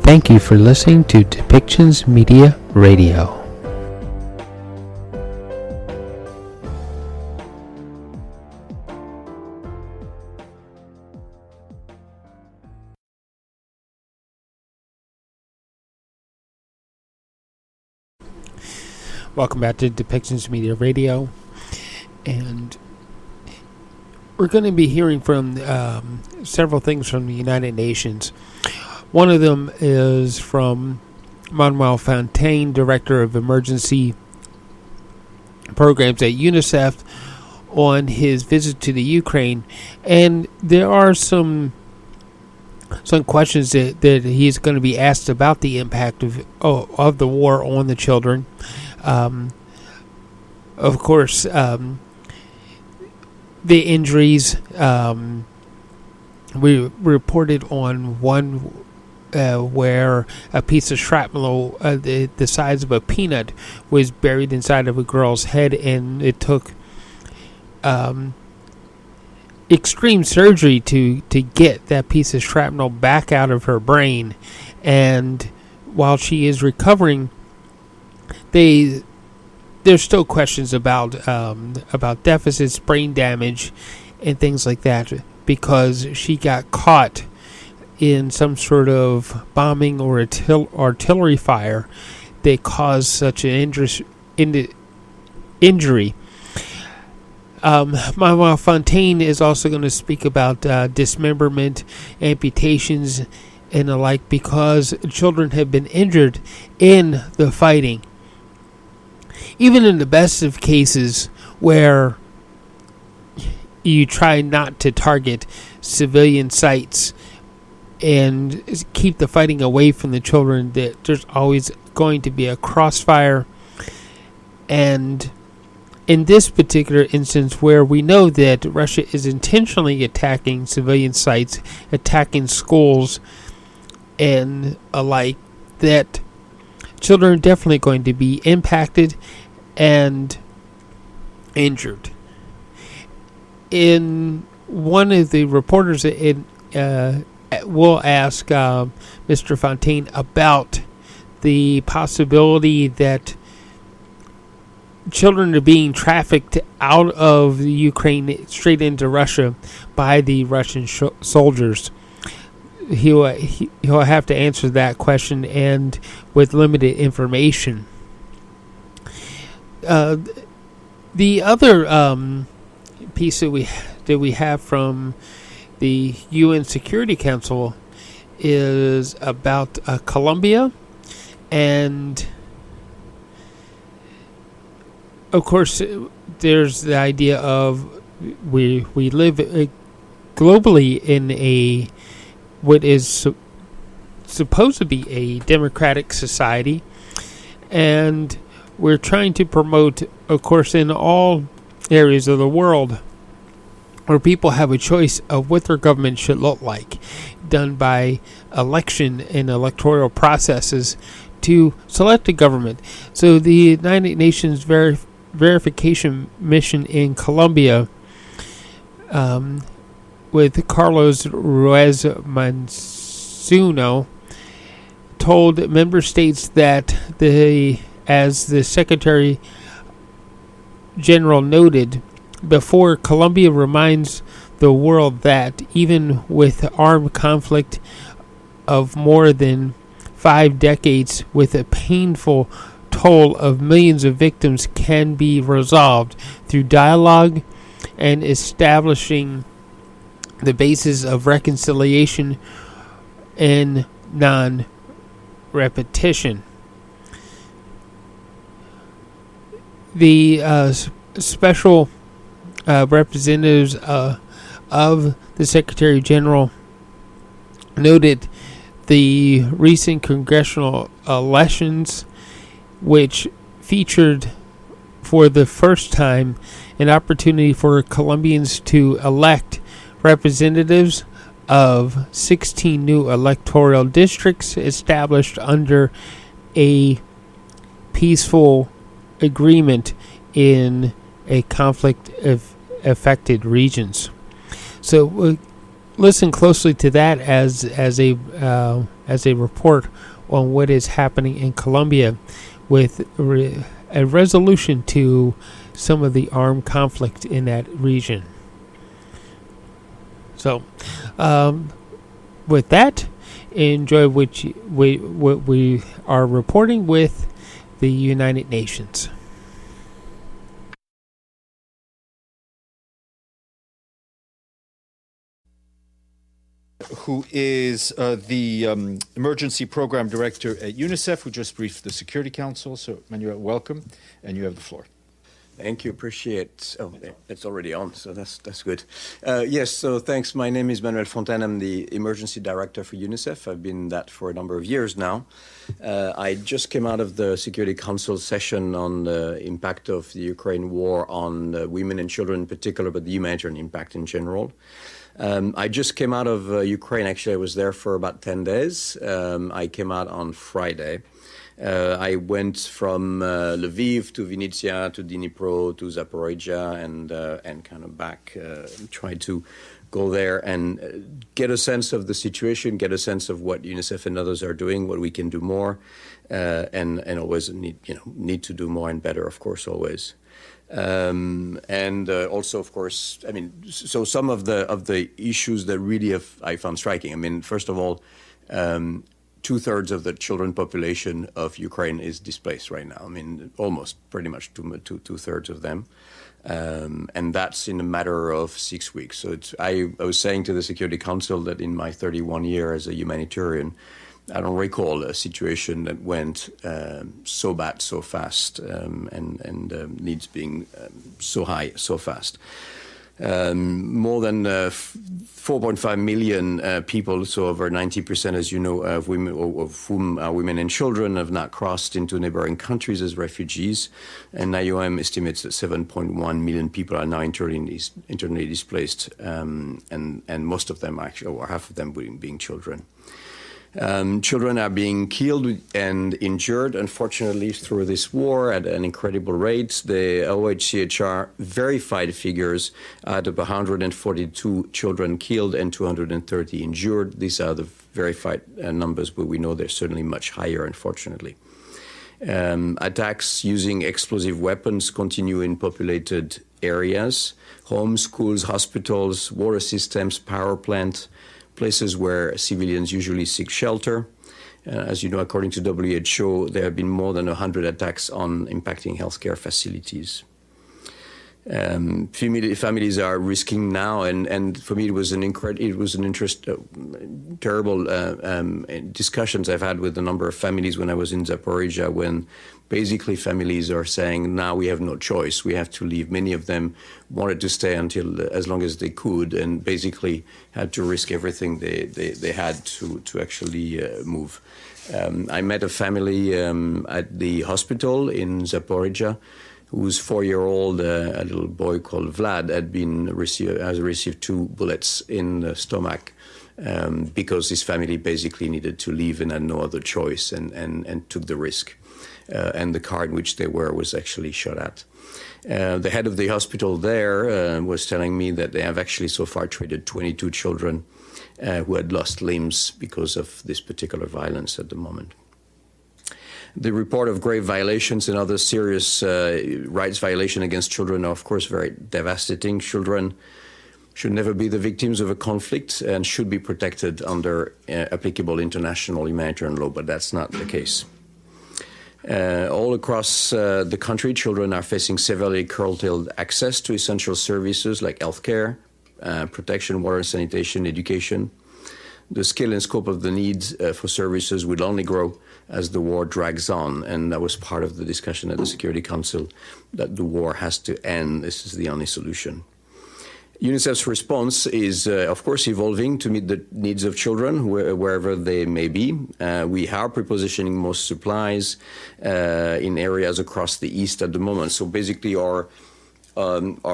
Thank you for listening to Depictions Media Radio. Welcome back to Depictions Media Radio, and we're going to be hearing from several things from the United Nations. One of them is from Manuel Fontaine, Director of Emergency Programs at Unicef, on his visit to the Ukraine. And there are some questions that he's going to be asked about the impact of the war on the children. Of course, the injuries. We reported on one where a piece of shrapnel the size of a peanut was buried inside of a girl's head, and it took extreme surgery to get that piece of shrapnel back out of her brain. And while she is recovering, there's still questions about deficits, brain damage, and things like that, because she got caught in some sort of bombing or artillery fire that caused such an injury. Manuel Fontaine is also going to speak about dismemberment, amputations, and the like, because children have been injured in the fighting. Even in the best of cases where you try not to target civilian sites and keep the fighting away from the children, that there's always going to be a crossfire. And in this particular instance, where we know that Russia is intentionally attacking civilian sites, attacking schools, and alike, that children are definitely going to be impacted and injured. In one of the reporters will ask Mr. Fontaine about the possibility that children are being trafficked out of the Ukraine straight into Russia by the Russian soldiers. He'll have to answer that question, and with limited information. The other piece that we have from the UN Security Council is about Colombia, and of course there's the idea of we live globally in what is supposed to be a democratic society, and we're trying to promote, of course, in all areas of the world where people have a choice of what their government should look like, done by election and electoral processes to select a government. So the United Nations verification mission in Colombia, with Carlos Ruiz Manzuno, told member states that as the Secretary General noted before, Colombia reminds the world that even with armed conflict of more than 5 decades, with a painful toll of millions of victims, can be resolved through dialogue and establishing the basis of reconciliation and non-repetition. The special representatives of the Secretary General noted the recent congressional elections, which featured for the first time an opportunity for Colombians to elect representatives of 16 new electoral districts established under a peaceful agreement in a conflict-affected regions. So listen closely to that as a as a report on what is happening in Colombia with a resolution to some of the armed conflict in that region. So, with that, enjoy what we are reporting with the United Nations. Who is the Emergency Program Director at Unicef, who just briefed the Security Council. So, Manuel, welcome, and you have the floor. Thank you. Appreciate. Oh, it's already on, so that's good. Yes. So thanks. My name is Manuel Fontaine. I'm the Emergency Director for Unicef. I've been that for a number of years now. I just came out of the Security Council session on the impact of the Ukraine war on women and children in particular, but the humanitarian impact in general. I just came out of Ukraine. Actually, I was there for about 10 days. I came out on Friday. I went from Lviv to Vinnytsia to Dnipro to Zaporizhia and kind of back, tried to go there and get a sense of the situation, get a sense of what UNICEF and others are doing, what we can do more, and always need to do more and better, of course, always. And also, of course, I mean, so some of the issues that really I found striking. I mean, first of all, 2/3 of the children population of Ukraine is displaced right now. I mean, almost pretty much 2/3 of them. And that's in a matter of 6 weeks. So I was saying to the Security Council that in my 31 years as a humanitarian, I don't recall a situation that went so bad so fast and needs being so high so fast. More than 4.5 million people, so over 90%, as you know, of whom are women and children, have not crossed into neighboring countries as refugees. And IOM estimates that 7.1 million people are now internally displaced, and most of them, actually, or half of them, being children. Children are being killed and injured, unfortunately, through this war at an incredible rate. The OHCHR verified figures add up 142 children killed and 230 injured. These are the verified numbers, but we know they're certainly much higher, unfortunately. Attacks using explosive weapons continue in populated areas: homes, schools, hospitals, water systems, power plants, places where civilians usually seek shelter. As you know, according to WHO, there have been more than 100 attacks on impacting healthcare facilities. Families are risking now, and for me, it was terrible discussions I've had with a number of families when I was in Zaporizhia, when basically families are saying, now we have no choice, we have to leave. Many of them wanted to stay until as long as they could, and basically had to risk everything they had to actually move. I met a family at the hospital in Zaporizhia, whose 4-year-old, a little boy called Vlad, has received 2 bullets in the stomach because his family basically needed to leave and had no other choice, and took the risk. And the car in which they were was actually shot at. The head of the hospital there was telling me that they have actually so far treated 22 children who had lost limbs because of this particular violence at the moment. The report of grave violations and other serious rights violation against children are, of course, very devastating. Children should never be the victims of a conflict and should be protected under applicable international humanitarian law, but that's not the case. All across the country, children are facing severely curtailed access to essential services like healthcare, protection, water, sanitation, education. The scale and scope of the needs for services will only grow as the war drags on, and that was part of the discussion at the Security Council, that the war has to end. This is the only solution. UNICEF's response is, of course, evolving to meet the needs of children wherever they may be. We are prepositioning most supplies in areas across the East at the moment. So basically our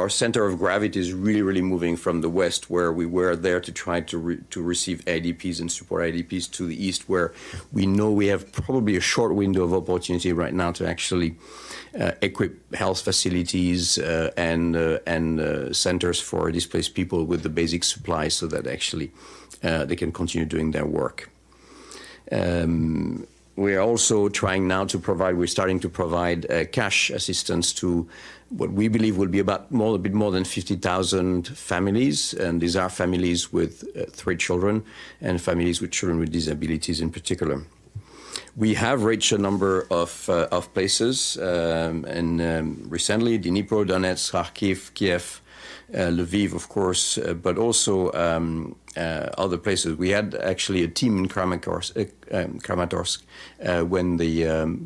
center of gravity is really moving from the West, where we were there to try to receive IDPs and support IDPs, to the East, where we know we have probably a short window of opportunity right now to actually equip health facilities and centers for displaced people with the basic supplies so that actually they can continue doing their work. We are also trying now to provide, we're starting to provide cash assistance to what we believe will be a bit more than 50,000 families. And these are families with 3 children and families with children with disabilities in particular. We have reached a number of places, and recently Dnipro, Donetsk, Kharkiv, Kiev, Lviv, of course, but also other places. We had actually a team in Kramatorsk when the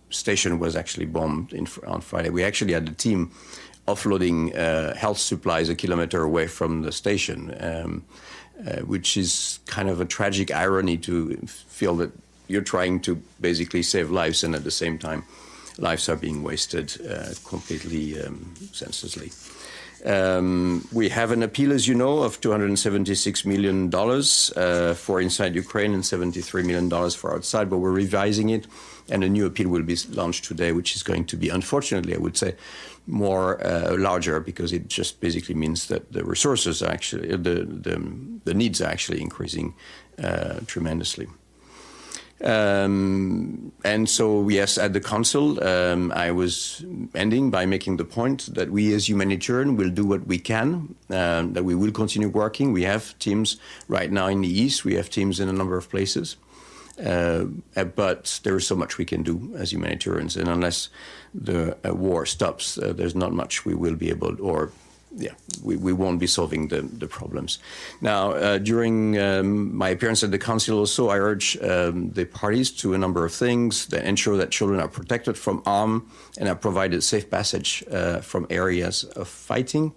station was actually bombed on Friday. We actually had a team offloading health supplies a kilometer away from the station, which is kind of a tragic irony to feel that you're trying to basically save lives, and at the same time, lives are being wasted completely senselessly. We have an appeal, as you know, of $276 million for inside Ukraine and $73 million for outside, but we're revising it, and a new appeal will be launched today, which is going to be, unfortunately, I would say, more larger, because it just basically means that the resources are actually, the needs are actually increasing tremendously. And so, yes, at the Council, I was ending by making the point that we as humanitarian will do what we can, that we will continue working. We have teams right now in the East. We have teams in a number of places. But there is so much we can do as humanitarians. And unless the war stops, there's not much we will be able, or we won't be solving the problems. Now, during my appearance at the Council also, I urge the parties to a number of things that ensure that children are protected from harm and are provided safe passage from areas of fighting.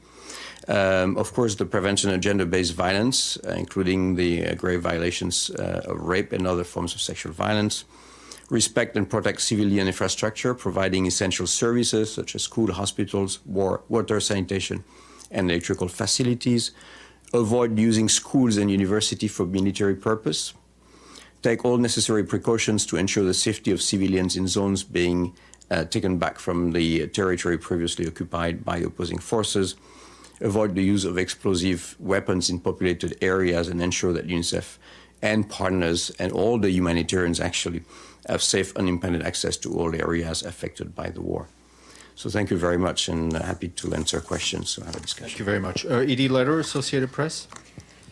Of course, the prevention of gender-based violence, including the grave violations of rape and other forms of sexual violence. Respect and protect civilian infrastructure, providing essential services such as school, hospitals, water, sanitation, and electrical facilities. Avoid using schools and university for military purpose. Take all necessary precautions to ensure the safety of civilians in zones being taken back from the territory previously occupied by opposing forces. Avoid the use of explosive weapons in populated areas, and ensure that UNICEF and partners and all the humanitarians actually have safe, unimpeded access to all areas affected by the war. So thank you very much, and happy to answer questions or have a discussion. Thank you very much. Edie Letter, Associated Press.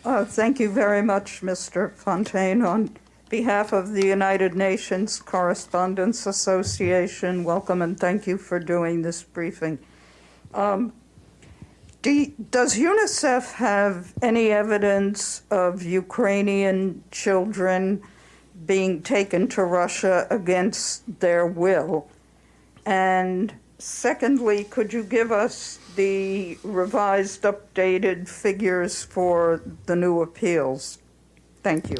Thank you very much, Mr. Fontaine. On behalf of the United Nations Correspondents Association, welcome and thank you for doing this briefing. Does UNICEF have any evidence of Ukrainian children being taken to Russia against their will? And secondly, could you give us the revised, updated figures for the new appeals? Thank you.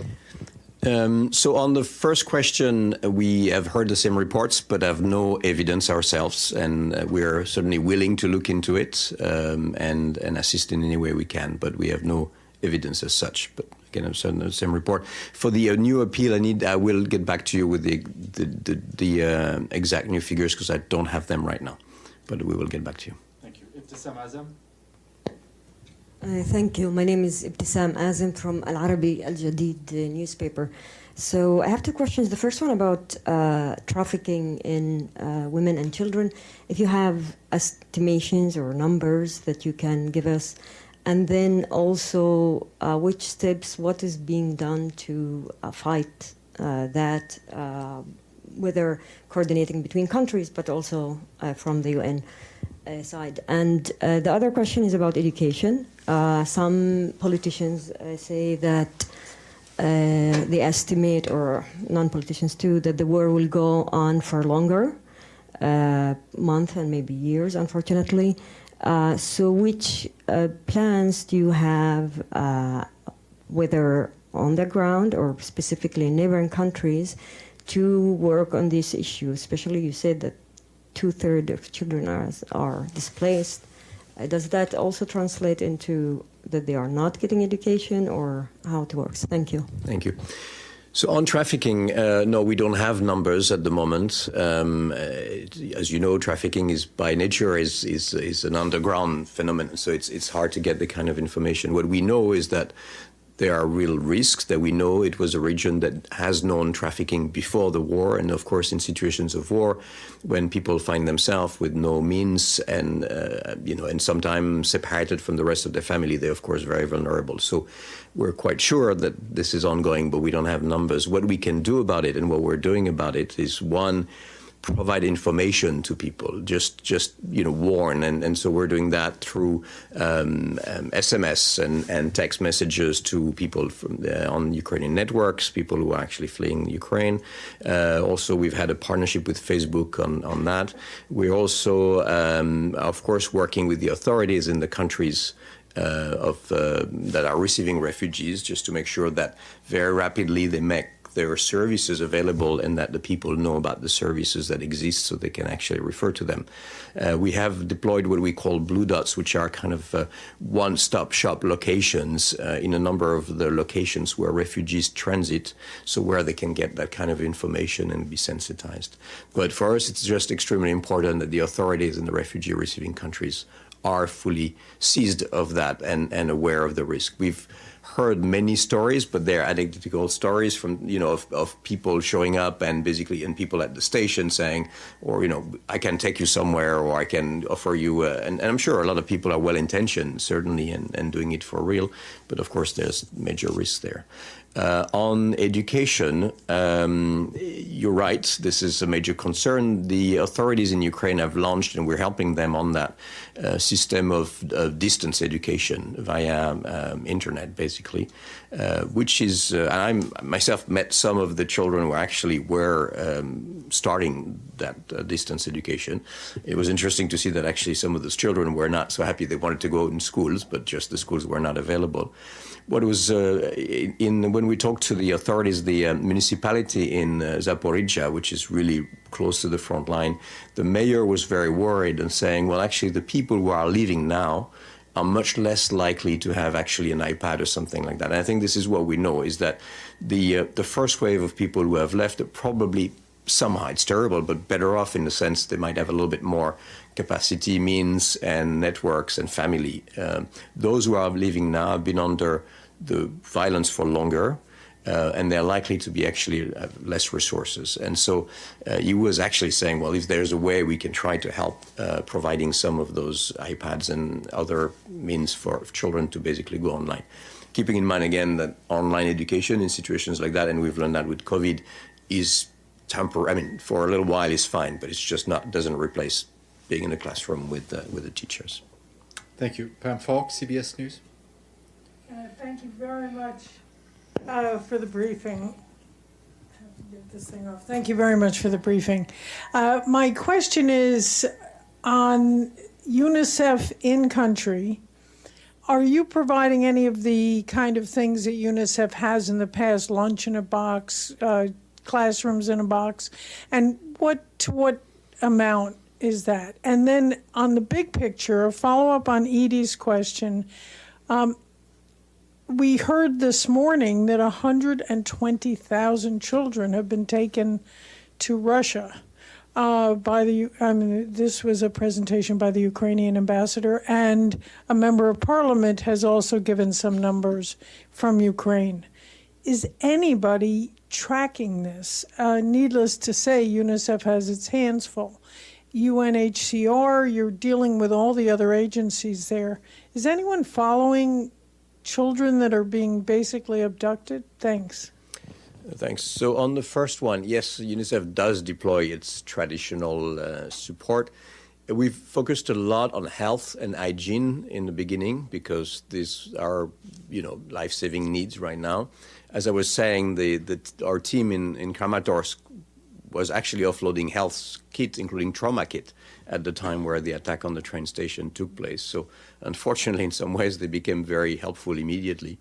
So on the first question, we have heard the same reports, but have no evidence ourselves, and we're certainly willing to look into it and assist in any way we can, but we have no evidence as such. But again, I've sent the same report. For the new appeal, I will get back to you with the exact new figures, because I don't have them right now, but we will get back to you. Thank you. Ibtisam Azam. Thank you. My name is Ibtisam Azim from Al Arabi Al Jadid newspaper. So I have 2 questions. The first one about trafficking in women and children. If you have estimations or numbers that you can give us, and then also which steps, what is being done to fight that, whether coordinating between countries, but also from the UN side. And the other question is about education. Some politicians say that they estimate, or non-politicians too, that the war will go on for longer, months and maybe years, unfortunately. So which plans do you have, whether on the ground or specifically in neighboring countries, to work on this issue? Especially, you said that 2/3 of children are displaced. Does that also translate into that they are not getting education, or how it works? Thank you. Thank you. So on trafficking, no, we don't have numbers at the moment. As you know, trafficking is by nature is an underground phenomenon, so it's hard to get the kind of information. What we know is that There are real risks that we know. It was a region that has known trafficking before the war, and of course in situations of war, when people find themselves with no means and and sometimes separated from the rest of their family, they're of course very vulnerable. So we're quite sure that this is ongoing, but we don't have numbers. What we can do about it and what we're doing about it is, one, provide information to people, just warn, and so we're doing that through SMS and text messages to people from on Ukrainian networks, people who are actually fleeing Ukraine. Also, we've had a partnership with Facebook on that. We're also, of course, working with the authorities in the countries that are receiving refugees, just to make sure that very rapidly they make their services available and that the people know about the services that exist so they can actually refer to them. We have deployed what we call blue dots, which are kind of one-stop shop locations in a number of the locations where refugees transit, so where they can get that kind of information and be sensitized. But for us, it's just extremely important that the authorities in the refugee receiving countries are fully seized of that and aware of the risk. We've heard many stories, but they're anecdotal stories from, of people showing up and people at the station saying, or, I can take you somewhere, or I can offer you, and I'm sure a lot of people are well-intentioned, certainly, and doing it for real, but of course there's major risks there. On education, you're right, this is a major concern. The authorities in Ukraine have launched, and we're helping them on that, system of distance education via internet, basically, which is, I myself met some of the children who actually were starting that distance education. It was interesting to see that actually some of those children were not so happy. They wanted to go in schools, but just the schools were not available. What was when we talked to the authorities, the municipality in Zaporizhia, which is really close to the front line, the mayor was very worried and saying, well, actually, the people who are leaving now are much less likely to have actually an iPad or something like that. And I think this is what we know, is that the first wave of people who have left are probably somehow, it's terrible, but better off in the sense they might have a little bit more capacity, means, and networks and family. Those who are leaving now have been under the violence for longer, and they're likely to be actually less resources. And so he was actually saying, well, if there's a way we can try to help providing some of those iPads and other means for children to basically go online. Keeping in mind, again, that online education in situations like that, and we've learned that with COVID, is temporary. I mean, for a little while is fine, but it's just doesn't replace being in the classroom with the teachers. Thank you. Pam Falk, CBS News. Thank you very much for the briefing. Have to get this thing off. Thank you very much for the briefing. My question is on UNICEF in country. Are you providing any of the kind of things that UNICEF has in the past, lunch in a box, classrooms in a box, and to what amount is that? And then on the big picture, a follow-up on Edie's question, we heard this morning that 120,000 children have been taken to Russia this was a presentation by the Ukrainian ambassador, and a member of parliament has also given some numbers from Ukraine. Is anybody tracking this? Needless to say, UNICEF has its hands full. UNHCR, you're dealing with all the other agencies there. Is anyone following children that are being basically abducted? Thanks. Thanks. So on the first one, yes, UNICEF does deploy its traditional support. We've focused a lot on health and hygiene in the beginning because these are, life-saving needs right now. As I was saying, our team in Kramatorsk was actually offloading health kits, including trauma kit, at the time where the attack on the train station took place. So unfortunately, in some ways, they became very helpful immediately.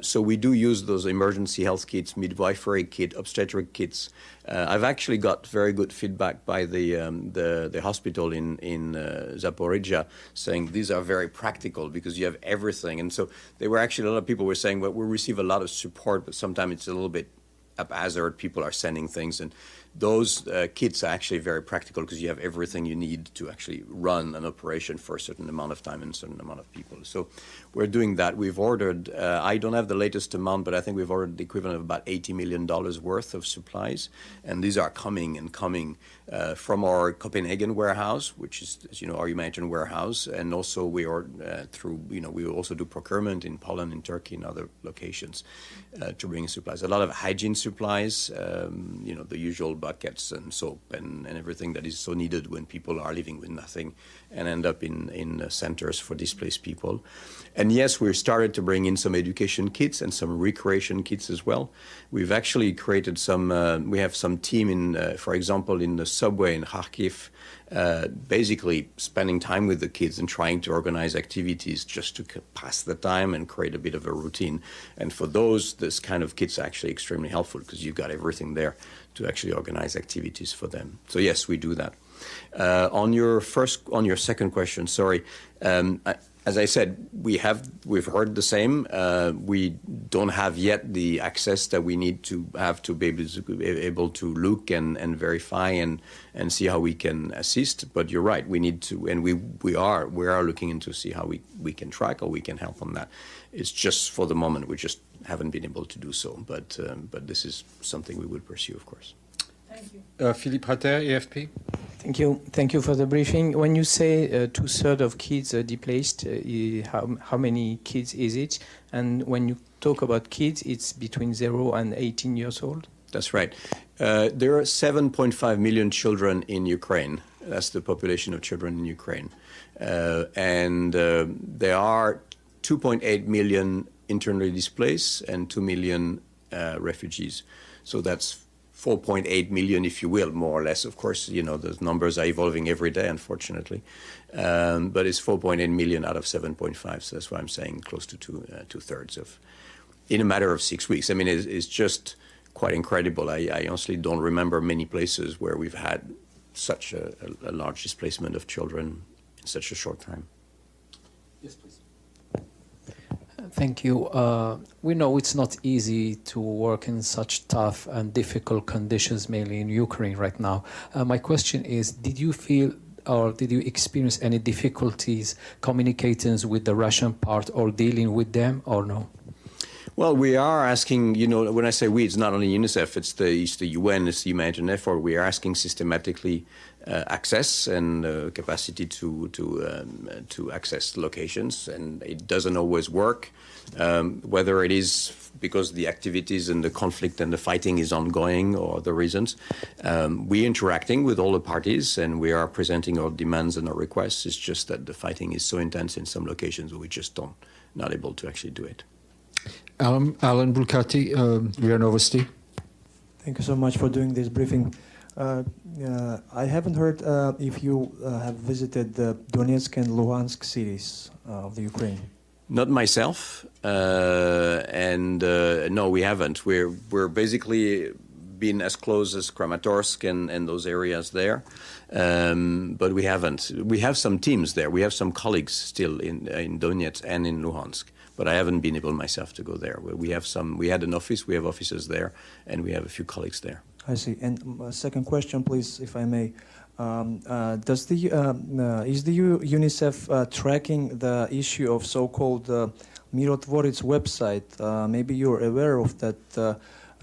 So we do use those emergency health kits, midwifery kit, obstetric kits. I've actually got very good feedback by the hospital in Zaporizhia saying these are very practical because you have everything. And so they were actually, a lot of people were saying, well, we receive a lot of support, but sometimes it's a little bit haphazard. People are sending things, and those kits are actually very practical because you have everything you need to actually run an operation for a certain amount of time and a certain amount of people. So we're doing that. We've ordered, I don't have the latest amount, but I think we've ordered the equivalent of about $80 million worth of supplies. And these are coming from our Copenhagen warehouse, which is, as you know, our humanitarian warehouse. And also we are we also do procurement in Poland, in Turkey, and other locations to bring supplies. A lot of hygiene supplies, the usual buckets and soap and everything that is so needed when people are living with nothing and end up in centers for displaced people. And yes, we've started to bring in some education kits and some recreation kits as well. We've actually created we have some team for example, in the subway in Kharkiv, basically spending time with the kids and trying to organize activities just to pass the time and create a bit of a routine. And for those, this kind of kit's actually extremely helpful because you've got everything there to actually organize activities for them. So yes, we do that. On your second question, sorry. As I said, we've heard the same. We don't have yet the access that we need to have to be able to look and verify and see how we can assist. But you're right, we need to, and we are looking into see how we can track or we can help on that. It's just for the moment we just haven't been able to do so. But this is something we will pursue, of course. Thank you. Philippe Rater, AFP. Thank you. Thank you for the briefing. When you say 2/3 of kids are displaced, how many kids is it? And when you talk about kids, it's between 0 and 18 years old? That's right. There are 7.5 million children in Ukraine. That's the population of children in Ukraine. And there are 2.8 million internally displaced and 2 million refugees. So that's 4.8 million, if you will, more or less. Of course, those numbers are evolving every day, unfortunately. But it's 4.8 million out of 7.5. So that's why I'm saying close to two-thirds in a matter of 6 weeks. I mean, it's just quite incredible. I honestly don't remember many places where we've had such a large displacement of children in such a short time. Yes, please. Thank you. We know it's not easy to work in such tough and difficult conditions, mainly in Ukraine right now. My question is, did you feel or did you experience any difficulties communicating with the Russian part or dealing with them or no? Well, we are asking, when I say we, it's not only Unicef, it's the UN, it's the humanitarian effort. We are asking systematically access and capacity to access locations, and it doesn't always work. Whether it is because the activities and the conflict and the fighting is ongoing or other reasons, we're interacting with all the parties and we are presenting our demands and our requests. It's just that the fighting is so intense in some locations we just not able to actually do it. Alan Bulcati, Ria Novosti. Thank you so much for doing this briefing. I haven't heard if you have visited the Donetsk and Luhansk cities of the Ukraine. Not myself, and no, we haven't. We're basically been as close as Kramatorsk and those areas there, but we haven't. We have some teams there. We have some colleagues still in Donetsk and in Luhansk, but I haven't been able myself to go there. We had an office. We have offices there, and we have a few colleagues there. I see. And second question, please, if I may. Is the UNICEF tracking the issue of so-called Mirotvorets website? Maybe you're aware of that.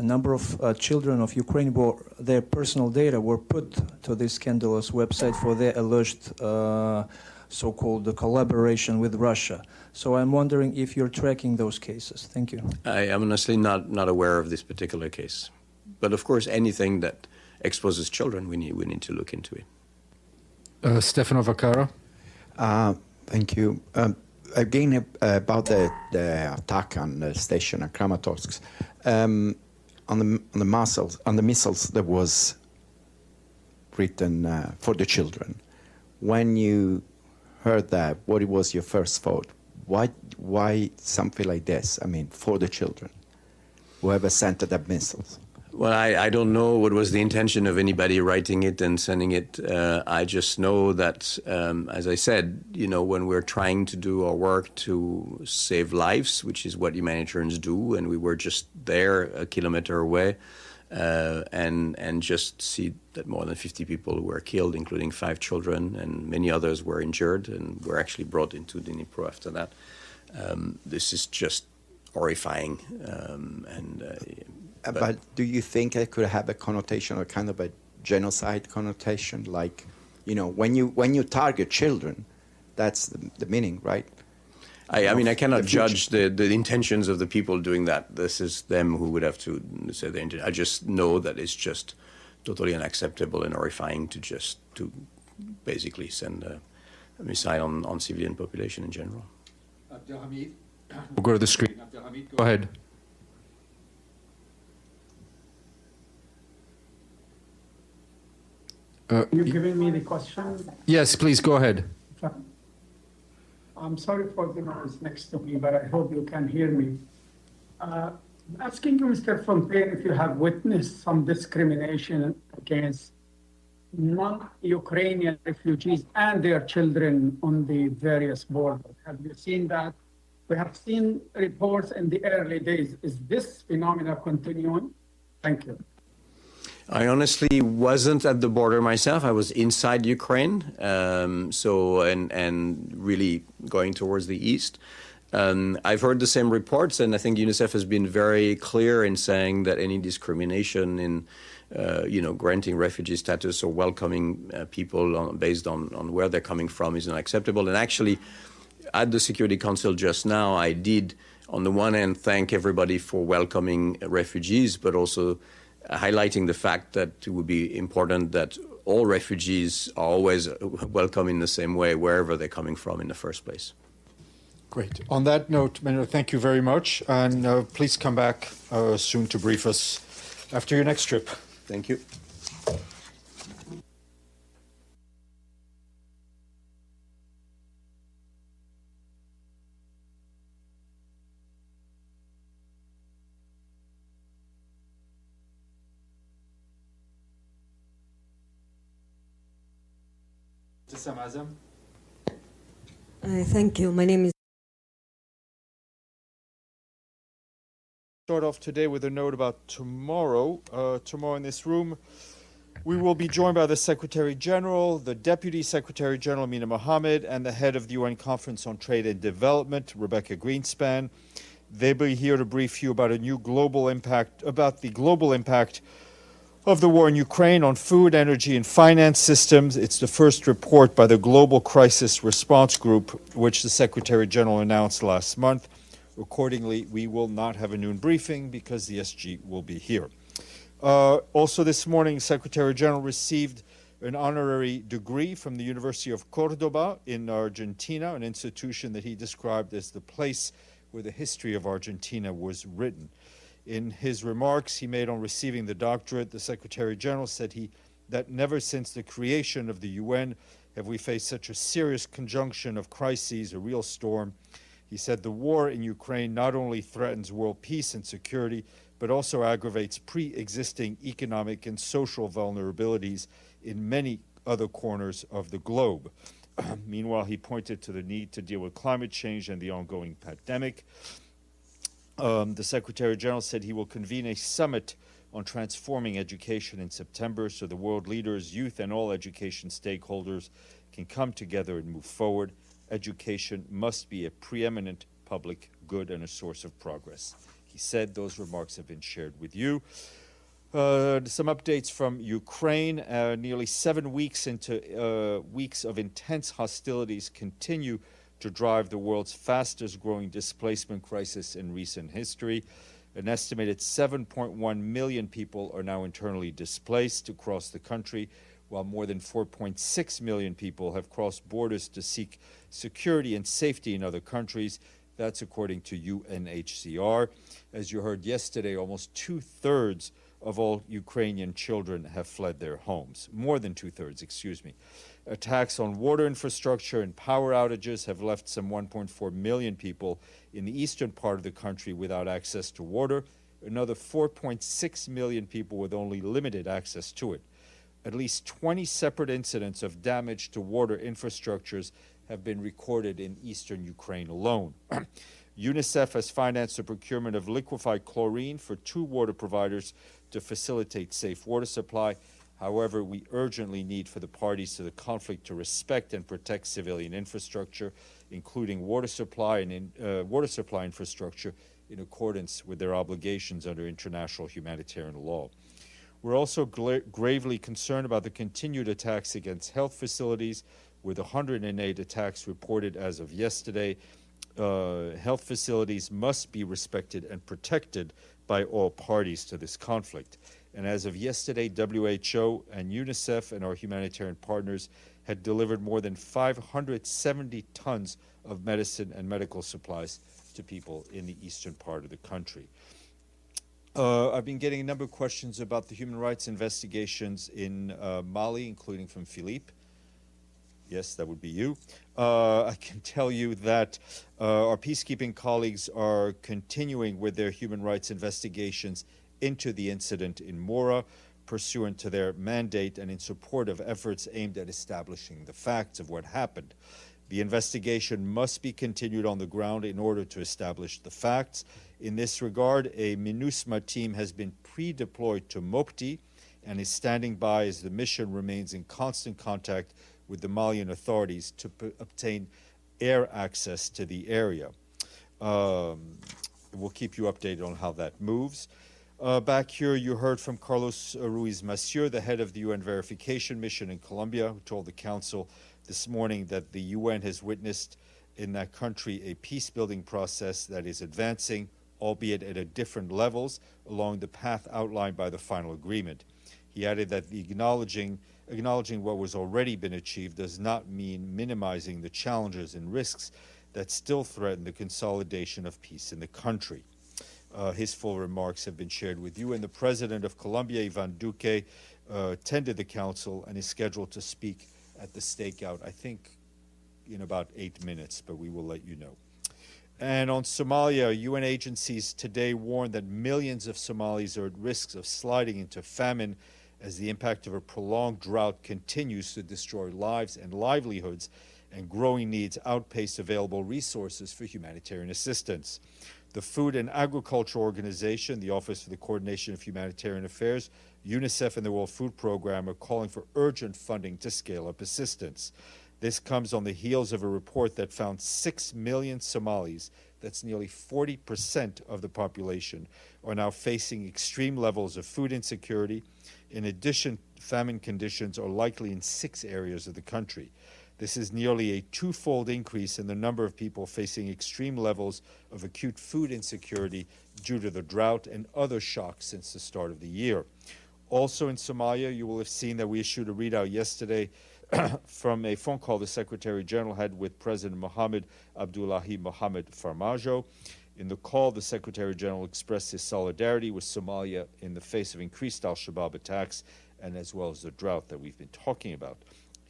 A number of children of Ukraine, their personal data were put to this scandalous website for their alleged so-called collaboration with Russia. So I'm wondering if you're tracking those cases. Thank you. I am honestly not aware of this particular case. But of course, anything that exposes children, we need to look into it. Stefano Vaccaro. Thank you. Again, about the attack on the station at Kramatorsk. On the missiles that was written for the children. When you heard that, what was your first thought? Why something like this? I mean, for the children, whoever sent the missiles. Well, I don't know what was the intention of anybody writing it and sending it. I just know that, as I said, when we're trying to do our work to save lives, which is what humanitarians do, and we were just there a kilometer away, and just see that more than 50 people were killed, including 5 children, and many others were injured and were actually brought into Dnipro after that. This is just horrifying. But do you think it could have a connotation or kind of a genocide connotation? Like, when you target children, that's the meaning, right? I mean, I cannot judge the intentions of the people doing that. This is them who would have to say their intention. I just know that it's just totally unacceptable and horrifying to basically send a missile on civilian population in general. Abdelhamid, we'll go to the screen. Abdelhamid, go ahead. You giving me the question? Yes, please go ahead. I'm sorry for the noise next to me, but I hope you can hear me. Asking you, Mr. Fontaine, if you have witnessed some discrimination against non-Ukrainian refugees and their children on the various borders. Have you seen that? We have seen reports in the early days. Is this phenomenon continuing? Thank you. I honestly wasn't at the border myself. I was inside Ukraine, and really going towards the east. I've heard the same reports, and I think Unicef has been very clear in saying that any discrimination in, granting refugee status or welcoming people based on where they're coming from is unacceptable. And actually, at the Security Council just now, I did, on the one hand, thank everybody for welcoming refugees, but also highlighting the fact that it would be important that all refugees are always welcome in the same way wherever they're coming from in the first place. Great. On that note, Manuel, thank you very much. And please come back soon to brief us after your next trip. Thank you. Thank you. My name is. Start off today with a note about tomorrow. Tomorrow in this room, we will be joined by the Secretary General, the Deputy Secretary General, Mina Mohammed, and the head of the UN Conference on Trade and Development, Rebecca Greenspan. They'll be here to brief you about the global impact of the war in Ukraine on food, energy, and finance systems. It's the first report by the Global Crisis Response Group, which the Secretary General announced last month. Accordingly, we will not have a noon briefing because the SG will be here. Also this morning, Secretary General received an honorary degree from the University of Cordoba in Argentina, an institution that he described as the place where the history of Argentina was written. In his remarks he made on receiving the doctorate, the Secretary General said that never since the creation of the UN have we faced such a serious conjunction of crises, a real storm. He said the war in Ukraine not only threatens world peace and security, but also aggravates pre-existing economic and social vulnerabilities in many other corners of the globe. Meanwhile, he pointed to the need to deal with climate change and the ongoing pandemic. The Secretary General said he will convene a summit on transforming education in September so the world leaders, youth, and all education stakeholders can come together and move forward. Education must be a preeminent public good and a source of progress. He said those remarks have been shared with you. Some updates from Ukraine. Nearly 7 weeks into weeks of intense hostilities continue to drive the world's fastest growing displacement crisis in recent history. An estimated 7.1 million people are now internally displaced across the country, while more than 4.6 million people have crossed borders to seek security and safety in other countries. That's according to UNHCR. As you heard yesterday, almost 2/3 of all Ukrainian children have fled their homes. More than 2/3, excuse me. Attacks on water infrastructure and power outages have left some 1.4 million people in the eastern part of the country without access to water. another 4.6 million people with only limited access to it. At least 20 separate incidents of damage to water infrastructures have been recorded in eastern Ukraine alone. UNICEF has financed the procurement of liquefied chlorine for 2 water providers to facilitate safe water supply. However, we urgently need for the parties to the conflict to respect and protect civilian infrastructure, including water supply and water supply infrastructure, in accordance with their obligations under international humanitarian law. We're also gravely concerned about the continued attacks against health facilities, with 108 attacks reported as of yesterday. Health facilities must be respected and protected by all parties to this conflict. And as of yesterday, WHO and UNICEF and our humanitarian partners had delivered more than 570 tons of medicine and medical supplies to people in the eastern part of the country. I've been getting a number of questions about the human rights investigations in Mali, including from Philippe. Yes, that would be you. I can tell you that our peacekeeping colleagues are continuing with their human rights investigations into the incident in Mora, pursuant to their mandate and in support of efforts aimed at establishing the facts of what happened. The investigation must be continued on the ground in order to establish the facts. In this regard, a MINUSMA team has been pre-deployed to Mopti and is standing by as the mission remains in constant contact with the Malian authorities to obtain air access to the area. We'll keep you updated on how that moves. Back here, you heard from Carlos Ruiz Massieu, the head of the UN verification mission in Colombia, who told the Council this morning that the UN has witnessed in that country a peace-building process that is advancing, albeit at different levels, along the path outlined by the final agreement. He added that the acknowledging what was already been achieved does not mean minimizing the challenges and risks that still threaten the consolidation of peace in the country. His full remarks have been shared with you, and the president of Colombia, Ivan Duque, attended the council and is scheduled to speak at the stakeout, I think, in about 8 minutes, but we will let you know. And on Somalia, UN agencies today warned that millions of Somalis are at risk of sliding into famine as the impact of a prolonged drought continues to destroy lives and livelihoods, and growing needs outpace available resources for humanitarian assistance. The Food and Agriculture Organization, the Office for the Coordination of Humanitarian Affairs, UNICEF, and the World Food Programme are calling for urgent funding to scale up assistance. This comes on the heels of a report that found 6 million Somalis, that's nearly 40% of the population, are now facing extreme levels of food insecurity. In addition, famine conditions are likely in 6 areas of the country. This is nearly a 2-fold increase in the number of people facing extreme levels of acute food insecurity due to the drought and other shocks since the start of the year. Also in Somalia, you will have seen that we issued a readout yesterday from a phone call the Secretary General had with President Mohamed Abdullahi Mohamed Farmajo. In the call, the Secretary General expressed his solidarity with Somalia in the face of increased al-Shabaab attacks and as well as the drought that we've been talking about.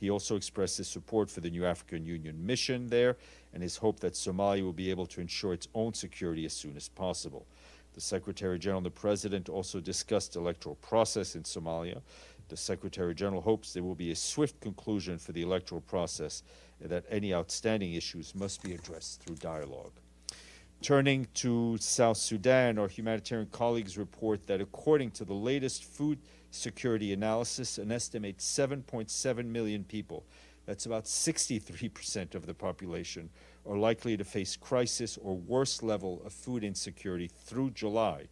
He also expressed his support for the new African Union mission there and his hope that Somalia will be able to ensure its own security as soon as possible. The Secretary General and the President also discussed the electoral process in Somalia. The Secretary General hopes there will be a swift conclusion for the electoral process and that any outstanding issues must be addressed through dialogue. Turning to South Sudan, our humanitarian colleagues report that according to the latest food security analysis, an estimated 7.7 million people, that's about 63% of the population, are likely to face crisis or worse level of food insecurity through July.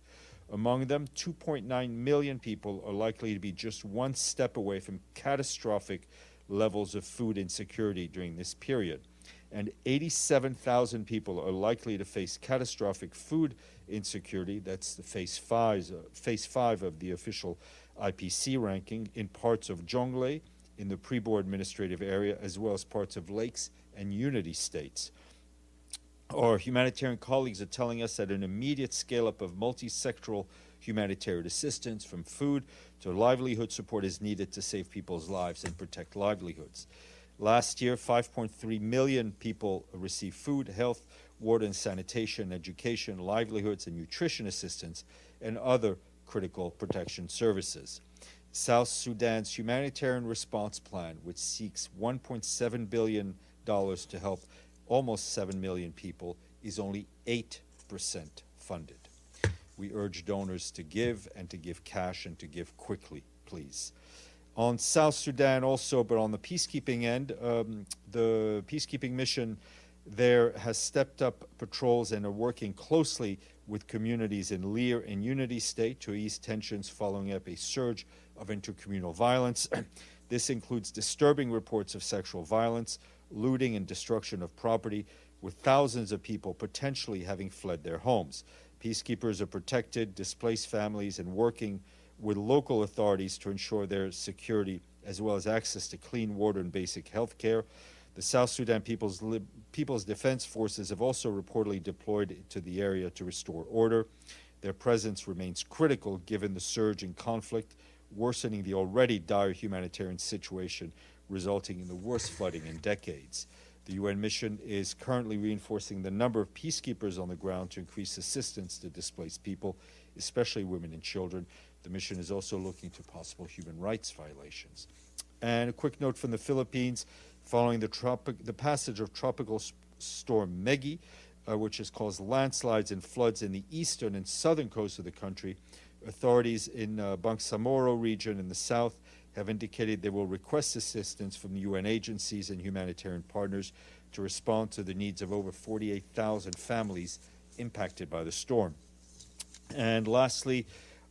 Among them, 2.9 million people are likely to be just one step away from catastrophic levels of food insecurity during this period. And 87,000 people are likely to face catastrophic food insecurity. That's the phase 5 of the official IPC ranking in parts of Jonglei, in the Pribo administrative area, as well as parts of Lakes and Unity states. Our humanitarian colleagues are telling us that an immediate scale-up of multi-sectoral humanitarian assistance, from food to livelihood support, is needed to save people's lives and protect livelihoods. Last year, 5.3 million people received food, health, water and sanitation, education, livelihoods, and nutrition assistance, and other critical protection services. South Sudan's humanitarian response plan, which seeks $1.7 billion to help almost 7 million people, is only 8% funded. We urge donors to give, and to give cash, and to give quickly, please. On South Sudan also, but on the peacekeeping end, the peacekeeping mission there has stepped up patrols and are working closely with communities in Leer and Unity State to ease tensions following up a surge of intercommunal violence. This includes disturbing reports of sexual violence, looting, and destruction of property, with thousands of people potentially having fled their homes. Peacekeepers are protected displaced families and working with local authorities to ensure their security, as well as access to clean water and basic health care. The South Sudan People's Defense Forces have also reportedly deployed to the area to restore order. Their presence remains critical given the surge in conflict, worsening the already dire humanitarian situation, resulting in the worst flooding in decades. The UN mission is currently reinforcing the number of peacekeepers on the ground to increase assistance to displaced people, especially women and children. The mission is also looking to possible human rights violations. And a quick note from the Philippines, following the passage of tropical storm Meggy, which has caused landslides and floods in the eastern and southern coast of the country, authorities in Bangsamoro region in the south have indicated they will request assistance from the UN agencies and humanitarian partners to respond to the needs of over 48,000 families impacted by the storm. And lastly,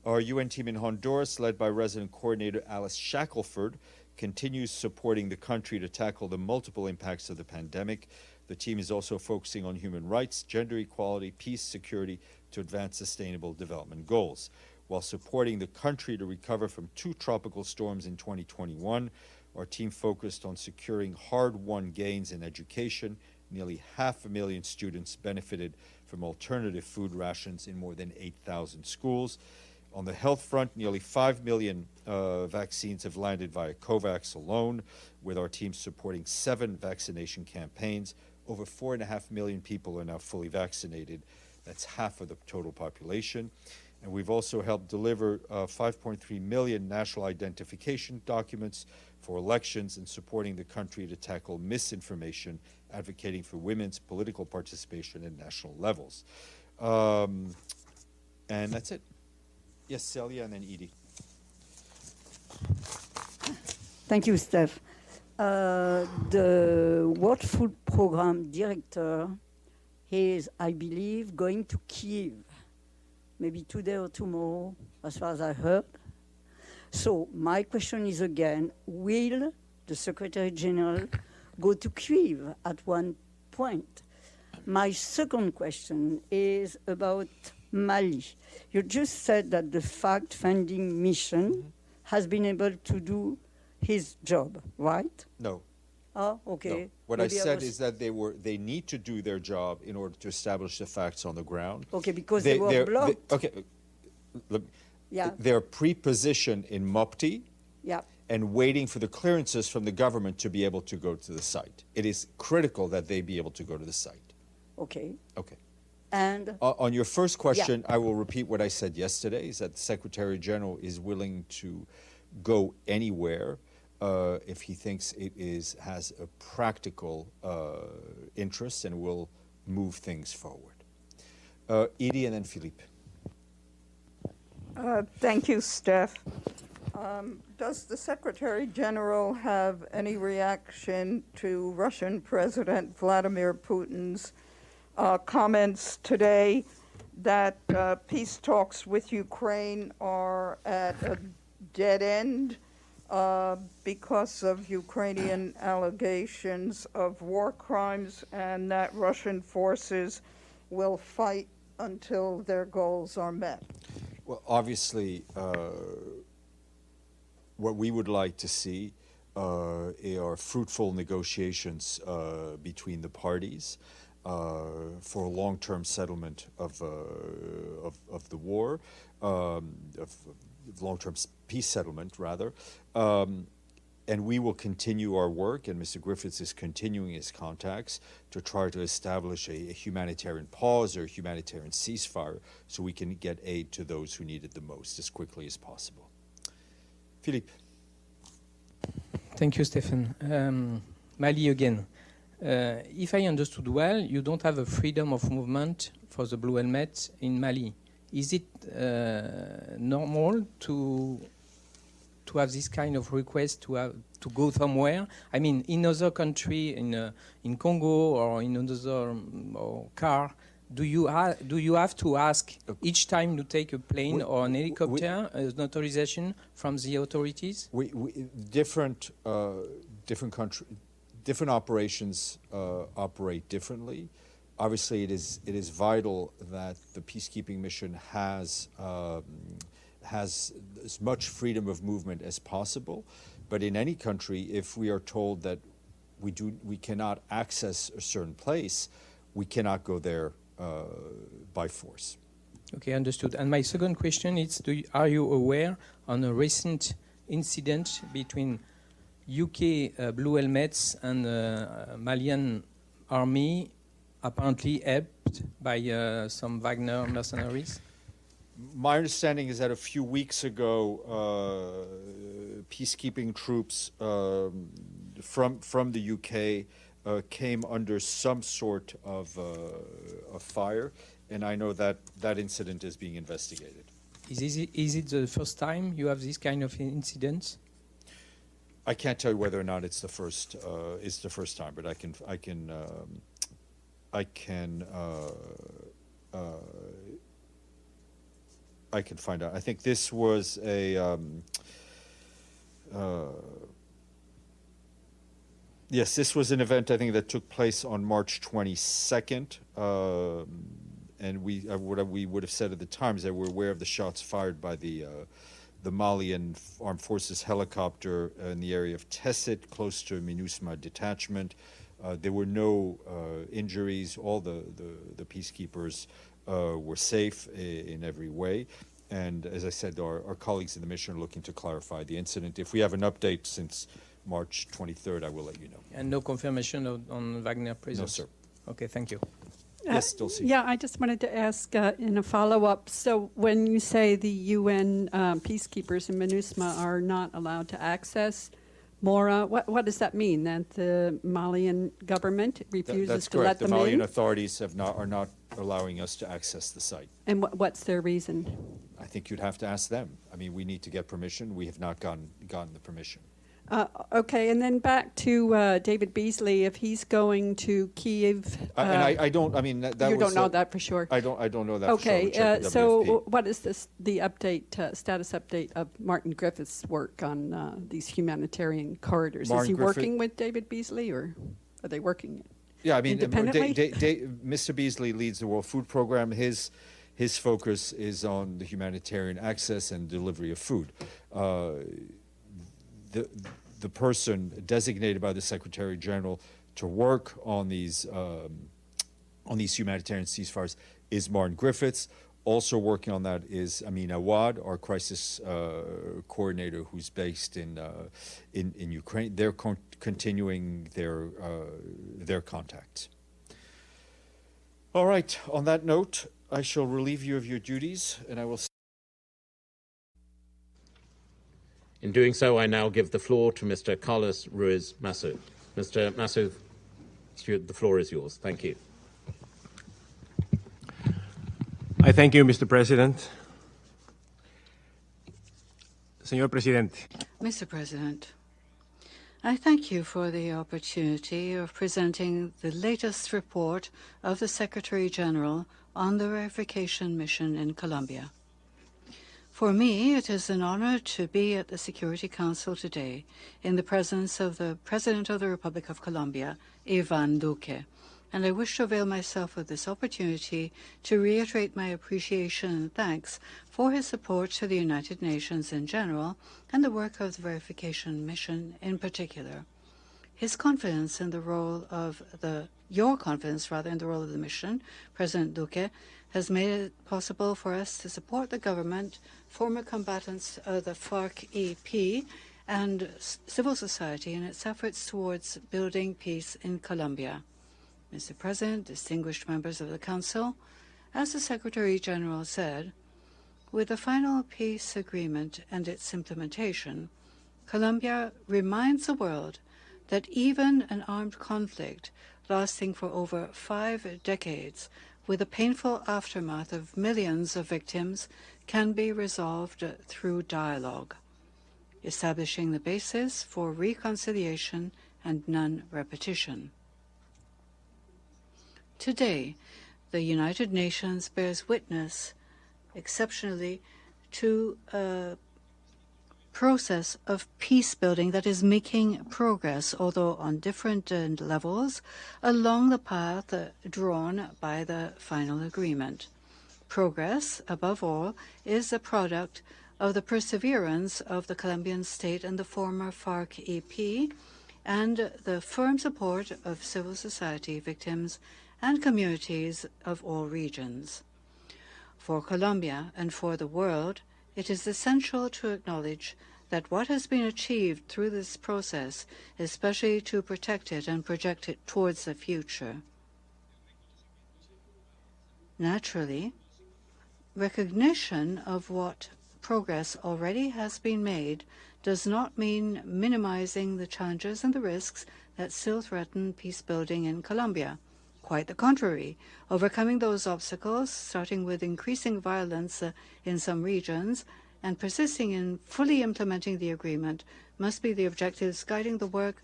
our UN team in Honduras, led by resident coordinator Alice Shackelford, continues supporting the country to tackle the multiple impacts of the pandemic. The team is also focusing on human rights, gender equality, peace, security to advance sustainable development goals. While supporting the country to recover from 2 tropical storms in 2021, our team focused on securing hard-won gains in education. Nearly 500,000 students benefited from alternative food rations in more than 8,000 schools. On the health front, nearly 5 million vaccines have landed via COVAX alone, with our team supporting 7 vaccination campaigns. Over 4.5 million people are now fully vaccinated. That's half of the total population. And we've also helped deliver 5.3 million national identification documents for elections and supporting the country to tackle misinformation, advocating for women's political participation at national levels. And that's it. Yes, Celia, and then Edie. Thank you, Steph. The World Food Program director is, I believe, going to Kiev, maybe today or tomorrow, as far as I heard. So my question is again, will the Secretary General go to Kiev at one point? My second question is about Mali. You just said that the fact-finding mission has been able to do his job, right? No. Oh, okay. No. What I said is that they need to do their job in order to establish the facts on the ground. Okay, because they were blocked. Yeah. They're pre-positioned in Mopti. Yeah. And waiting for the clearances from the government to be able to go to the site. It is critical that they be able to go to the site. Okay. Okay. And on your first question, I will repeat what I said yesterday, is that the Secretary General is willing to go anywhere if he thinks it has a practical interest and will move things forward. Edie and then Philippe. Thank you, Steph. Does the Secretary General have any reaction to Russian President Vladimir Putin's comments today that peace talks with Ukraine are at a dead end because of Ukrainian allegations of war crimes, and that Russian forces will fight until their goals are met? Well, obviously, what we would like to see are fruitful negotiations between the parties for a long-term settlement of the war, of long-term peace settlement, rather. And we will continue our work, and Mr. Griffiths is continuing his contacts to try to establish a humanitarian pause or a humanitarian ceasefire so we can get aid to those who need it the most as quickly as possible. Philippe. Thank you, Stephen. Mali again. If I understood well, you don't have a freedom of movement for the blue helmets in Mali. Is it normal to have this kind of request to go somewhere? I mean, in other country, in Congo or in another car, do you have to ask each time you take a plane or an helicopter an authorization from the authorities? Different operations operate differently. Obviously, it is vital that the peacekeeping mission has as much freedom of movement as possible. But in any country, if we are told that we cannot access a certain place, we cannot go there by force. Okay, understood. And my second question is, are you aware on a recent incident between UK blue helmets and Malian army, apparently helped by some Wagner mercenaries? My understanding is that a few weeks ago, peacekeeping troops from the UK came under some sort of fire, and I know that that incident is being investigated. Is it the first time you have this kind of incidents? I can't tell you whether or not it's the first time, but I can find out. I think this was this was an event I think that took place on March 22nd, and what we would have said at the time is that we're aware of the shots fired by the Malian Armed Forces helicopter in the area of Tessit, close to MINUSMA detachment. There were no injuries. All the peacekeepers were safe in every way. And as I said, our colleagues in the mission are looking to clarify the incident. If we have an update since March 23rd, I will let you know. And no confirmation on Wagner presence? No, sir. Okay, thank you. Yes, Dulcie. Yeah, I just wanted to ask in a follow-up. So when you say the UN peacekeepers in MINUSMA are not allowed to access Mora, what does that mean? That the Malian government refuses to let them in? That's correct. The Malian authorities are not allowing us to access the site. And what's their reason? I think you'd have to ask them. I mean, we need to get permission. We have not gotten the permission. Okay, and then back to David Beasley, if he's going to Kiev. And I don't. I mean, that you don't know that for sure. I don't know that. Okay, for sure. so what is the update, status update of Martin Griffiths' work on these humanitarian corridors? Is he working with David Beasley, or are they working? Yeah, I mean, independently? Mr. Beasley leads the World Food Program. His focus is on the humanitarian access and delivery of food. The person designated by the Secretary General to work on these humanitarian ceasefires is Martin Griffiths. Also working on that is Amin Awad, our crisis coordinator, who's based in Ukraine. They're continuing their contacts. All right. On that note, I shall relieve you of your duties, and I will. In doing so, I now give the floor to Mr. Carlos Ruiz Massieu. Mr. Massieu, the floor is yours. Thank you. I thank you, Mr. President. Señor Presidente. Mr. President, I thank you for the opportunity of presenting the latest report of the Secretary General on the verification mission in Colombia. For me, it is an honor to be at the Security Council today in the presence of the President of the Republic of Colombia, Iván Duque, and I wish to avail myself of this opportunity to reiterate my appreciation and thanks for his support to the United Nations in general and the work of the verification mission in particular. His confidence in the role of your confidence in the role of the mission, President Duque, has made it possible for us to support the government, former combatants of the FARC-EP, and civil society in its efforts towards building peace in Colombia. Mr. President, distinguished members of the Council, as the Secretary General said, with the final peace agreement and its implementation, Colombia reminds the world that even an armed conflict lasting for over 5 decades, with the painful aftermath of millions of victims, can be resolved through dialogue, establishing the basis for reconciliation and non-repetition. Today, the United Nations bears witness, exceptionally, to a process of peace building that is making progress, although on different levels, along the path drawn by the final agreement. Progress, above all, is a product of the perseverance of the Colombian state and the former FARC-EP, and the firm support of civil society victims and communities of all regions. For Colombia and for the world, it is essential to acknowledge that what has been achieved through this process, especially to protect it and project it towards the future. Naturally, recognition of what progress already has been made does not mean minimizing the challenges and the risks that still threaten peace building in Colombia. Quite the contrary, overcoming those obstacles, starting with increasing violence in some regions and persisting in fully implementing the agreement, must be the objectives guiding the work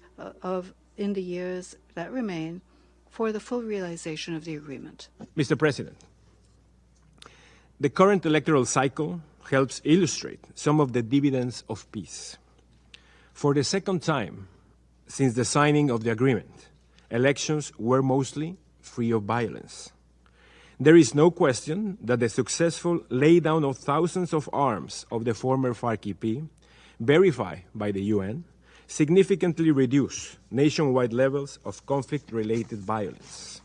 in the years that remain for the full realization of the agreement. Mr. President, the current electoral cycle helps illustrate some of the dividends of peace. For the second time since the signing of the agreement, elections were mostly free of violence. There is no question that the successful laydown of thousands of arms of the former FARC-EP, verified by the UN, significantly reduced nationwide levels of conflict-related violence.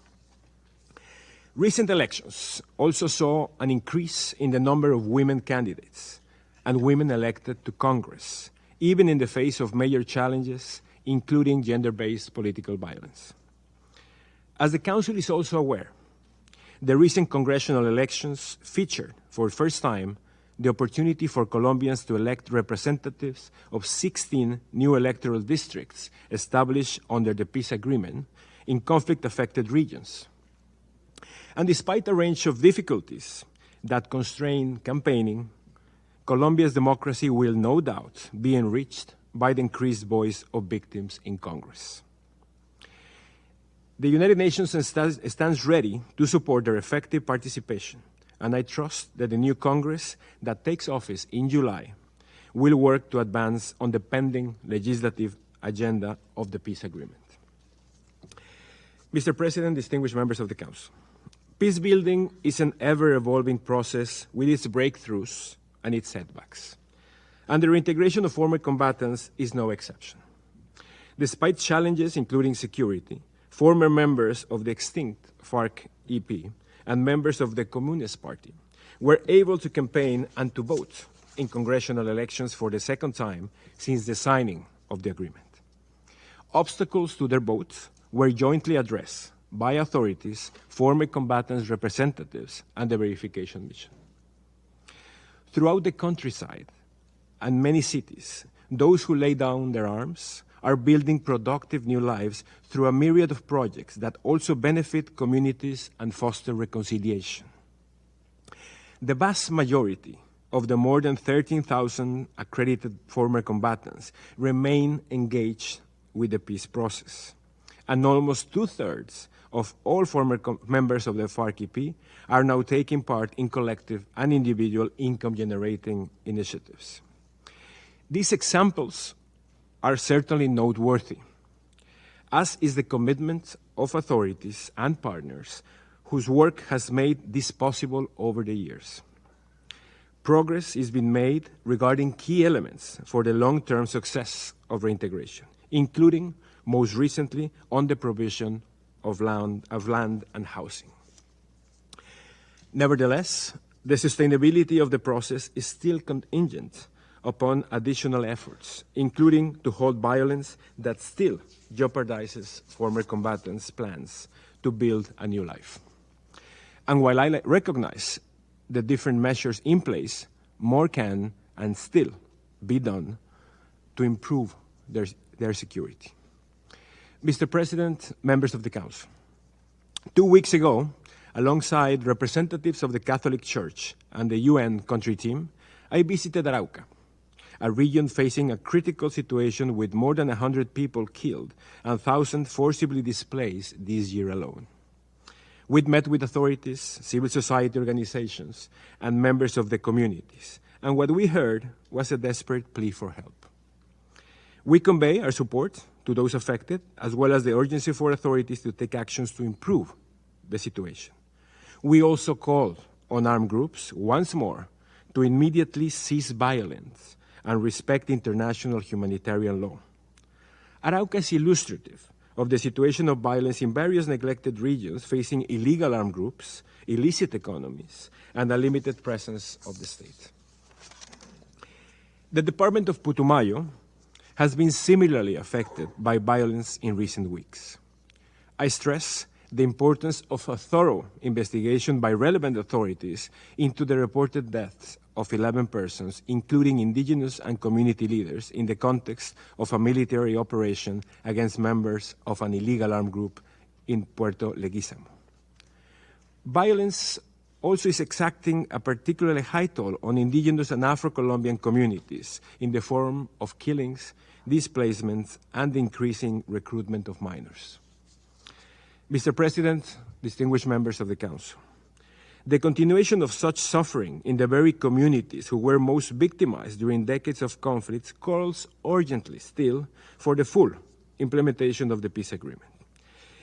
Recent elections also saw an increase in the number of women candidates and women elected to Congress, even in the face of major challenges, including gender-based political violence. As the Council is also aware, the recent congressional elections featured, for the first time, the opportunity for Colombians to elect representatives of 16 new electoral districts established under the peace agreement in conflict-affected regions. And despite a range of difficulties that constrain campaigning, Colombia's democracy will no doubt be enriched by the increased voice of victims in Congress. The United Nations stands ready to support their effective participation, and I trust that the new Congress that takes office in July will work to advance on the pending legislative agenda of the peace agreement. Mr. President, distinguished members of the Council, peace building is an ever-evolving process with its breakthroughs and its setbacks, and the reintegration of former combatants is no exception. Despite challenges including security, former members of the extinct FARC-EP and members of the Communist Party were able to campaign and to vote in congressional elections for the second time since the signing of the agreement. Obstacles to their votes were jointly addressed by authorities, former combatants' representatives, and the verification mission. Throughout the countryside and many cities, those who lay down their arms are building productive new lives through a myriad of projects that also benefit communities and foster reconciliation. The vast majority of the more than 13,000 accredited former combatants remain engaged with the peace process, and almost two-thirds of all former members of the FARC-EP are now taking part in collective and individual income-generating initiatives. These examples are certainly noteworthy, as is the commitment of authorities and partners whose work has made this possible over the years. Progress is being made regarding key elements for the long-term success of reintegration, including, most recently, on the provision of land and housing. Nevertheless, the sustainability of the process is still contingent upon additional efforts, including to halt violence that still jeopardizes former combatants' plans to build a new life. And while I recognize the different measures in place, more can and still be done to improve their security. Mr. President, members of the Council, 2 weeks ago, alongside representatives of the Catholic Church and the UN country team, I visited Arauca, a region facing a critical situation with more than 100 people killed and thousands forcibly displaced this year alone. We met with authorities, civil society organizations, and members of the communities, and what we heard was a desperate plea for help. We convey our support to those affected, as well as the urgency for authorities to take actions to improve the situation. We also called on armed groups once more to immediately cease violence and respect international humanitarian law. Arauca is illustrative of the situation of violence in various neglected regions facing illegal armed groups, illicit economies, and a limited presence of the state. The Department of Putumayo has been similarly affected by violence in recent weeks. I stress the importance of a thorough investigation by relevant authorities into the reported deaths of 11 persons, including indigenous and community leaders, in the context of a military operation against members of an illegal armed group in Puerto Leguizamo. Violence also is exacting a particularly high toll on indigenous and Afro-Colombian communities in the form of killings, displacements, and increasing recruitment of minors. Mr. President, distinguished members of the Council, the continuation of such suffering in the very communities who were most victimized during decades of conflicts calls urgently still for the full implementation of the peace agreement.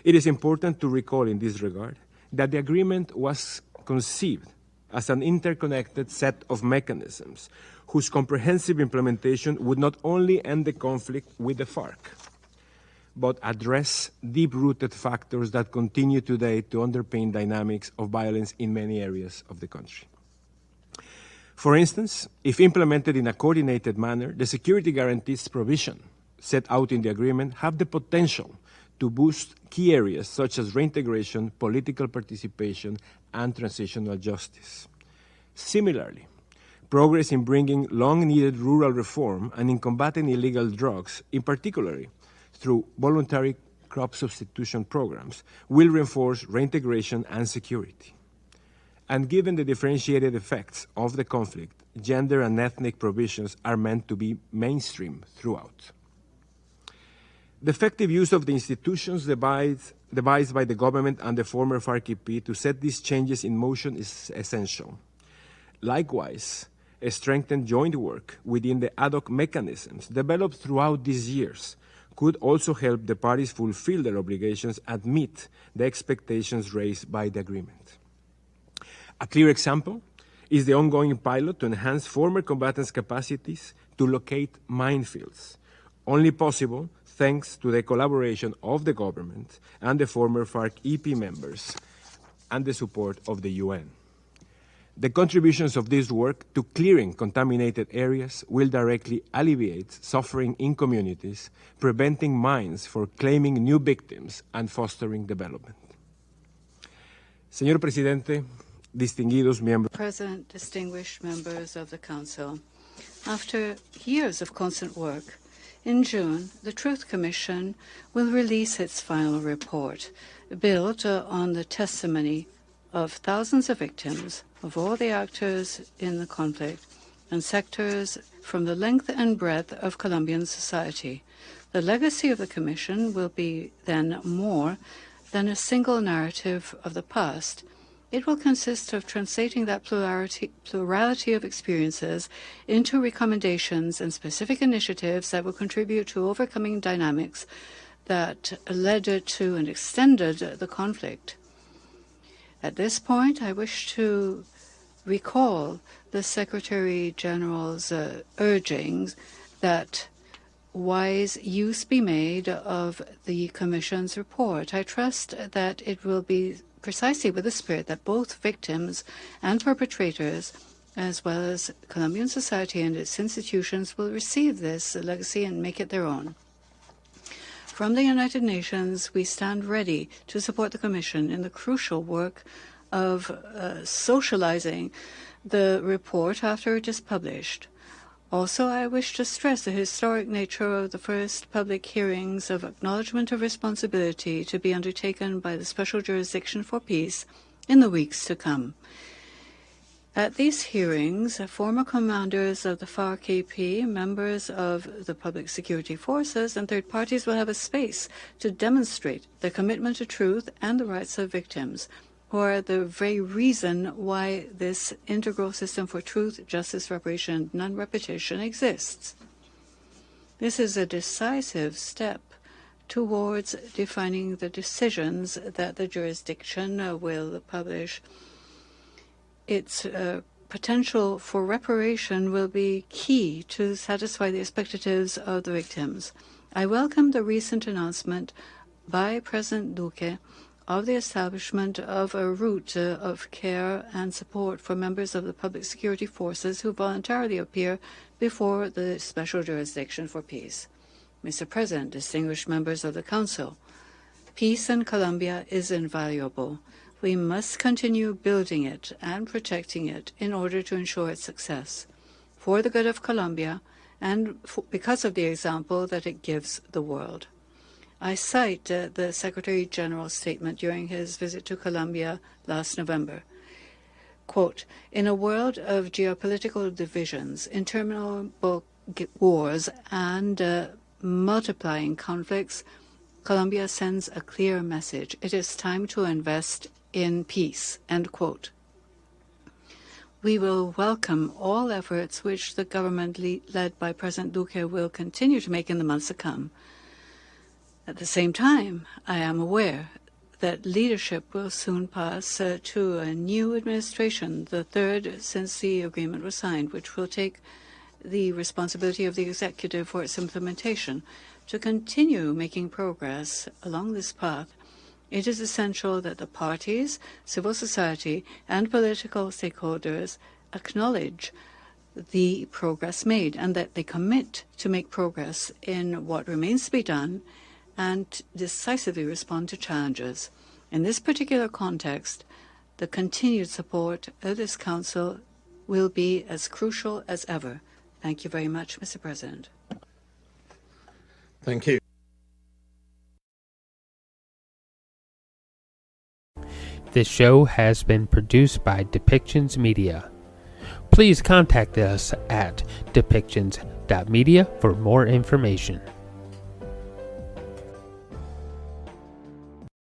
It is important to recall in this regard that the agreement was conceived as an interconnected set of mechanisms whose comprehensive implementation would not only end the conflict with the FARC, but address deep-rooted factors that continue today to underpin dynamics of violence in many areas of the country. For instance, if implemented in a coordinated manner, the security guarantees provision set out in the agreement have the potential to boost key areas such as reintegration, political participation, and transitional justice. Similarly, progress in bringing long-needed rural reform and in combating illegal drugs, in particular through voluntary crop substitution programs, will reinforce reintegration and security. And given the differentiated effects of the conflict, gender and ethnic provisions are meant to be mainstream throughout. The effective use of the institutions devised by the government and the former FARC-EP to set these changes in motion is essential. Likewise, a strengthened joint work within the ad hoc mechanisms developed throughout these years could also help the parties fulfill their obligations and meet the expectations raised by the agreement. A clear example is the ongoing pilot to enhance former combatants' capacities to locate minefields, only possible thanks to the collaboration of the government and the former FARC-EP members and the support of the UN. The contributions of this work to clearing contaminated areas will directly alleviate suffering in communities, preventing mines from claiming new victims and fostering development. Señor Presidente, distinguidos miembros. President, distinguished members of the Council, after years of constant work, in June, the Truth Commission will release its final report, built on the testimony of thousands of victims, of all the actors in the conflict, and sectors from the length and breadth of Colombian society. The legacy of the Commission will be then more than a single narrative of the past. It will consist of translating that plurality of experiences into recommendations and specific initiatives that will contribute to overcoming dynamics that led to and extended the conflict. At this point, I wish to recall the Secretary General's urgings that wise use be made of the Commission's report. I trust that it will be precisely with the spirit that both victims and perpetrators as well as Colombian society and its institutions, will receive this legacy and make it their own. From the United Nations, we stand ready to support the Commission in the crucial work of socializing the report after it is published. Also, I wish to stress the historic nature of the first public hearings of acknowledgement of responsibility to be undertaken by the Special Jurisdiction for Peace in the weeks to come. At these hearings, former commanders of the FARC-AP, members of the public security forces, and third parties will have a space to demonstrate their commitment to truth and the rights of victims, who are the very reason why this integral system for truth, justice, reparation, and non-repetition exists. This is a decisive step towards defining the decisions that the jurisdiction will publish. Its potential for reparation will be key to satisfy the expectatives of the victims. I welcome the recent announcement by President Duque of the establishment of a route of care and support for members of the public security forces who voluntarily appear before the Special Jurisdiction for Peace. Mr. President, distinguished members of the Council, peace in Colombia is invaluable. We must continue building it and protecting it in order to ensure its success, for the good of Colombia and because of the example that it gives the world. I cite the Secretary General's statement during his visit to Colombia last November. Quote, "In a world of geopolitical divisions, interminable wars, and multiplying conflicts, Colombia sends a clear message. It is time to invest in peace." End quote. We will welcome all efforts which the government led by President Duque will continue to make in the months to come. At the same time, I am aware that leadership will soon pass to a new administration, the third since the agreement was signed, which will take the responsibility of the executive for its implementation. To continue making progress along this path, it is essential that the parties, civil society, and political stakeholders acknowledge the progress made and that they commit to make progress in what remains to be done and decisively respond to challenges. In this particular context, the continued support of this Council will be as crucial as ever. Thank you very much, Mr. President. Thank you. This show has been produced by Depictions Media. Please contact us at depictions.media for more information.